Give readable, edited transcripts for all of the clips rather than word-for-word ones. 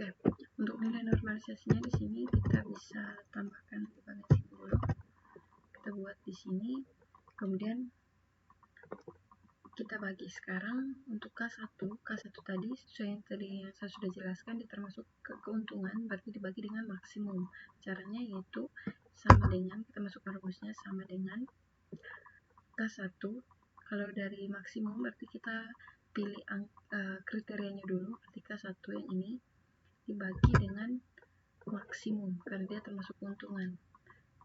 Oke, untuk nilai normalisasinya di sini kita bisa tambahkan equivalensi dulu. Kita buat di sini, kemudian kita bagi sekarang untuk K1 tadi sesuai yang tadi yang saya sudah jelaskan, dia termasuk keuntungan, berarti dibagi dengan maksimum. Caranya yaitu sama dengan, kita masukkan rumusnya sama dengan K1, kalau dari maksimum berarti kita pilih kriterianya dulu, berarti K1 yang ini dibagi dengan maksimum karena dia termasuk keuntungan.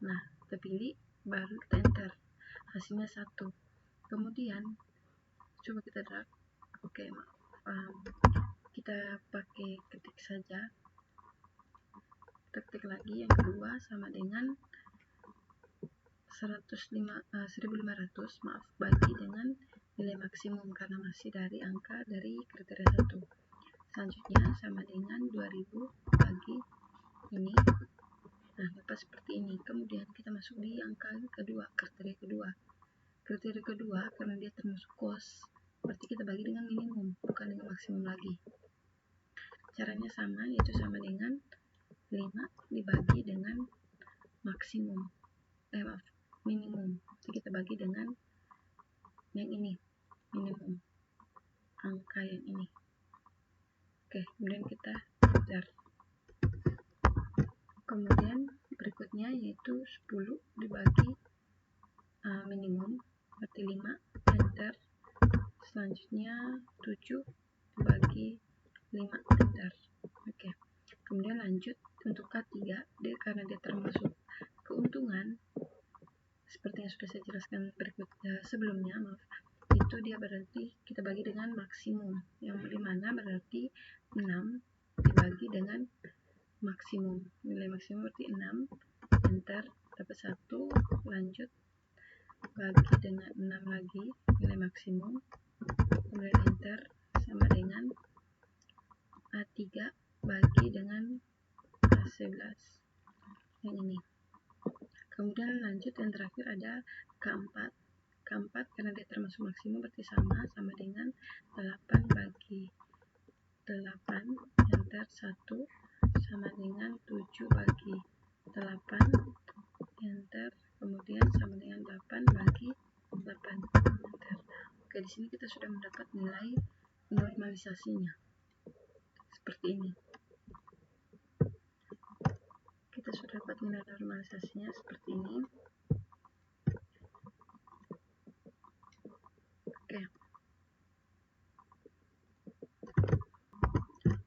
Nah, kita pilih, baru kita enter, hasilnya 1. Kemudian coba kita drag, kita pakai ketik saja, kita ketik lagi yang kedua sama dengan 1500 bagi dengan nilai maksimum karena masih dari angka dari kriteria 1. Selanjutnya sama dengan 2000 bagi ini. Nah, dapat seperti ini. Kemudian kita masuk di angka kedua, kriteria kedua karena dia termasuk cost, berarti kita bagi dengan minimum, bukan dengan maksimum lagi. Caranya sama, yaitu sama dengan 5 dibagi dengan maksimum, minimum. Jadi kita bagi dengan yang ini, minimum, angka yang ini. Oke, kemudian kita enter. Kemudian berikutnya yaitu 10 dibagi minimum, berarti 5, enter. Selanjutnya 7 dibagi 5, enter. Oke, kemudian lanjut untuk K3, karena dia termasuk keuntungan seperti yang sudah saya jelaskan sebelumnya, itu dia berarti kita bagi dengan maksimum, yang dimana berarti 6 dibagi dengan maksimum, nilai maksimum berarti 6, enter, dapat 1, lanjut bagi dengan 6 lagi nilai maksimum, kemudian enter, sama dengan A3 bagi dengan A11 yang ini. Kemudian lanjut yang terakhir ada K4 karena dia termasuk maksimum berarti sama dengan 8 bagi 8, enter, 1 sama dengan 7 bagi 8, enter, kemudian sama dengan 8 bagi 8, enter. Oke, di sini kita sudah mendapat nilai normalisasinya seperti ini. Kita sudah dapat nilai normalisasinya seperti ini.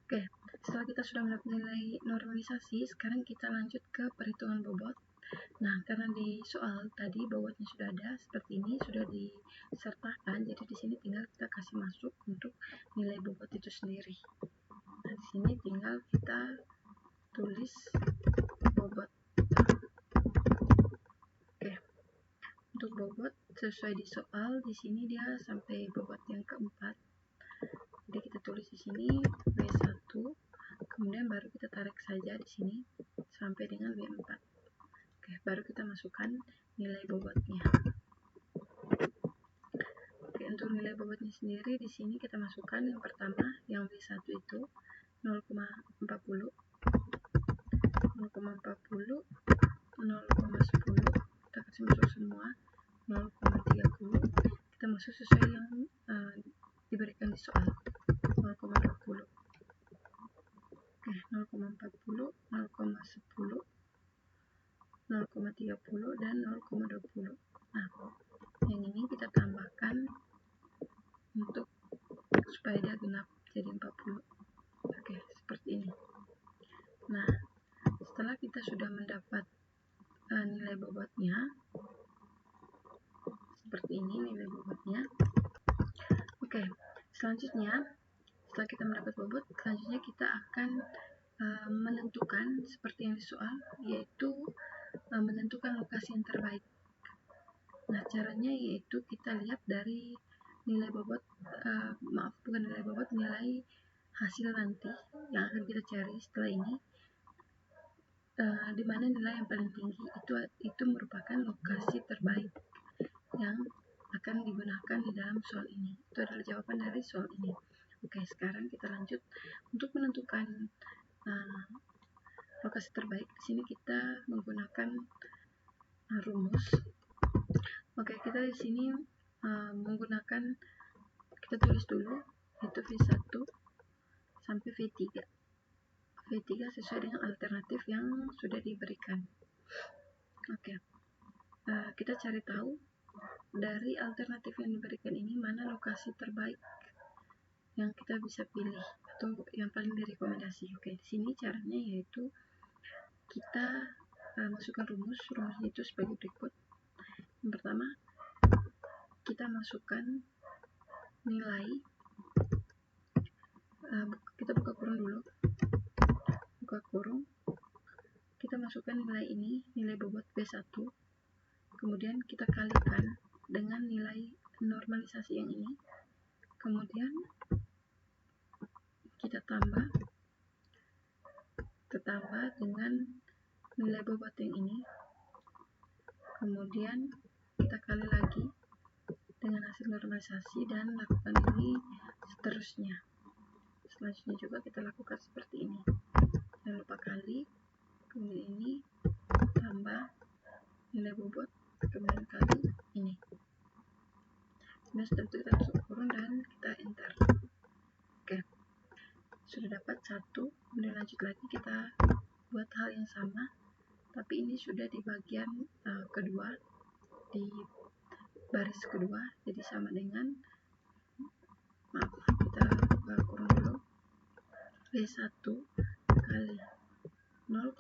Oke, setelah kita sudah mendapat nilai normalisasi, sekarang kita lanjut ke perhitungan bobot. Nah, karena di soal tadi bobotnya sudah ada seperti ini, sudah disertakan, jadi di sini tinggal kita kasih masuk untuk nilai bobot itu sendiri. Nah, di sini tinggal kita tulis bobot. Oke, untuk bobot sesuai di soal, di sini dia sampai bobot yang keempat. Jadi kita tulis di sini W1, kemudian baru kita tarik saja di sini sampai dengan W4. Oke, baru kita masukkan nilai bobotnya. Oke, untuk nilai bobotnya sendiri di sini kita masukkan yang pertama, yang W1 itu 0,40, 0,10, kita kasih masuk semua, 0,30, kita masuk sesuai yang diberikan di soal, 0,20. Oke, 0,40, 0,10, 0,30, dan 0,20. Nah, yang ini kita tambahkan untuk supaya dia genap jadi 40. Oke, seperti ini. Nah, setelah kita sudah mendapat nilai bobotnya seperti ini, nilai bobotnya. Oke, selanjutnya setelah kita mendapat bobot, selanjutnya kita akan menentukan seperti yang di soal, yaitu menentukan lokasi yang terbaik. Nah, caranya yaitu kita lihat dari nilai bobot, nilai hasil nanti yang akan kita cari setelah ini, di mana nilai yang paling tinggi itu merupakan lokasi terbaik yang akan digunakan di dalam soal ini. Itu adalah jawaban dari soal ini. Oke, sekarang kita lanjut untuk menentukan lokasi terbaik. Di sini kita menggunakan rumus. Oke, kita di sini menggunakan, kita tulis dulu itu V1 sampai V3. V3 sesuai dengan alternatif yang sudah diberikan. Oke, kita cari tahu dari alternatif yang diberikan ini mana lokasi terbaik yang kita bisa pilih atau yang paling direkomendasi. Oke, di sini caranya yaitu kita masukkan rumusnya itu sebagai berikut. Yang pertama, kita masukkan nilai, kita buka kurung dulu, kita masukkan nilai ini, nilai bobot B1, kemudian kita kalikan dengan nilai normalisasi yang ini, kemudian kita tambah dengan nilai bobot yang ini, kemudian kita kali lagi dengan hasil normalisasi dan lakukan ini seterusnya. Selanjutnya juga kita lakukan seperti ini. Jangan lupa kali, kemudian ini tambah nilai bobot, kemudian kali ini. Kemudian setelah itu kita masuk kurung dan kita enter. Oke, sudah dapat 1. Kemudian lanjut lagi kita buat hal yang sama, tapi ini sudah di bagian kedua, di baris kedua, jadi sama dengan, kita buka kurung dulu, V1 kali 0,5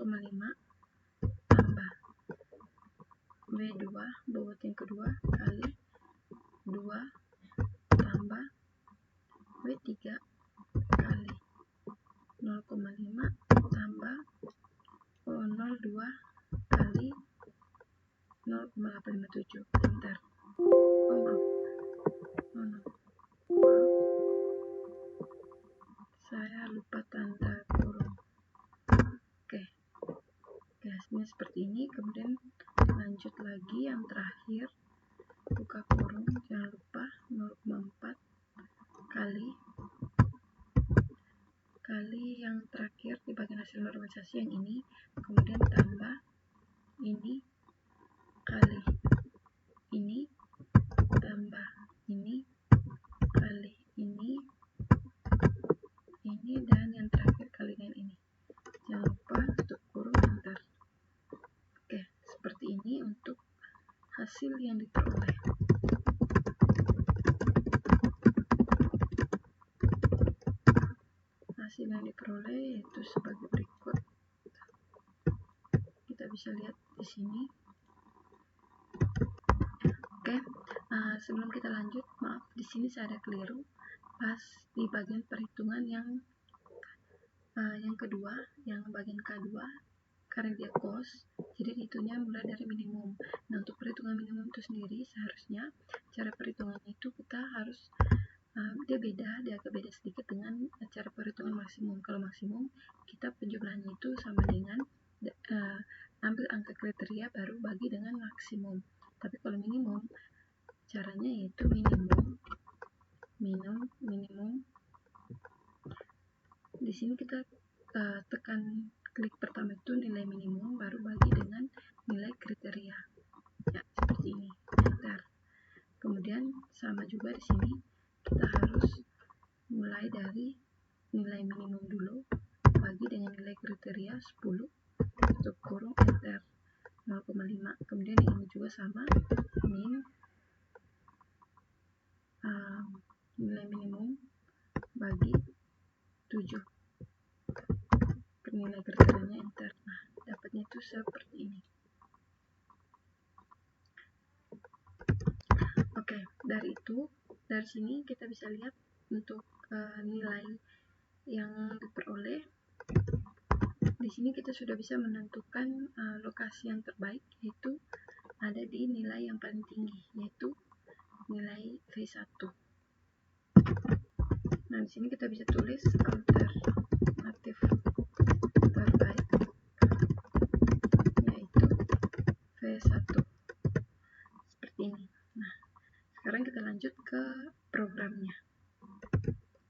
tambah V2 bobot yang kedua kali 2 tambah V3 kali 0,5 tambah 0,2 kali 0,857. Bentar, maaf, saya lupa tanda kurung. Oke, hasilnya seperti ini. Kemudian lanjut lagi yang terakhir, buka kurung, jangan lupa 0,4 kali yang terakhir di bagian hasil normalisasi yang ini, kemudian tambah ini kali ini tambah ini kali ini dan yang terakhir kali dengan ini. Jangan lupa tutup kurung, enter. Oke, seperti ini untuk hasil yang diperoleh. Hasil yang diperoleh yaitu sebagai berikut. Kita bisa lihat di sini. Oke, sebelum kita lanjut, maaf, di sini saya ada keliru pas di bagian perhitungan yang kedua, yang bagian K2, karena dia cost, jadi dihitungnya mulai dari minimum. Nah, untuk perhitungan minimum itu sendiri, seharusnya cara perhitungannya itu kita harus dia agak beda sedikit dengan cara perhitungan maksimum. Kalau maksimum, kita penjumlahannya itu sama dengan ambil angka kriteria baru bagi dengan maksimum. Tapi kalau minimum, caranya yaitu minimum. Di sini kita tekan klik pertama itu nilai minimum, baru bagi dengan nilai kriteria. Ya, seperti ini. Enter. Kemudian sama juga di sini kita harus mulai dari nilai minimum dulu, bagi dengan nilai kriteria 10, tutup kurung, enter. 0,5. Kemudian ini juga sama, nilai minimum bagi 7 ke nilai kriterianya, enter. Nah, dapatnya itu seperti ini. Oke, dari sini kita bisa lihat untuk nilai yang diperoleh. Di sini kita sudah bisa menentukan lokasi yang terbaik, yaitu ada di nilai yang paling tinggi, yaitu nilai V1. Nah, di sini kita bisa tulis alternatif terbaik, yaitu V1. Seperti ini. Nah, sekarang kita lanjut ke programnya.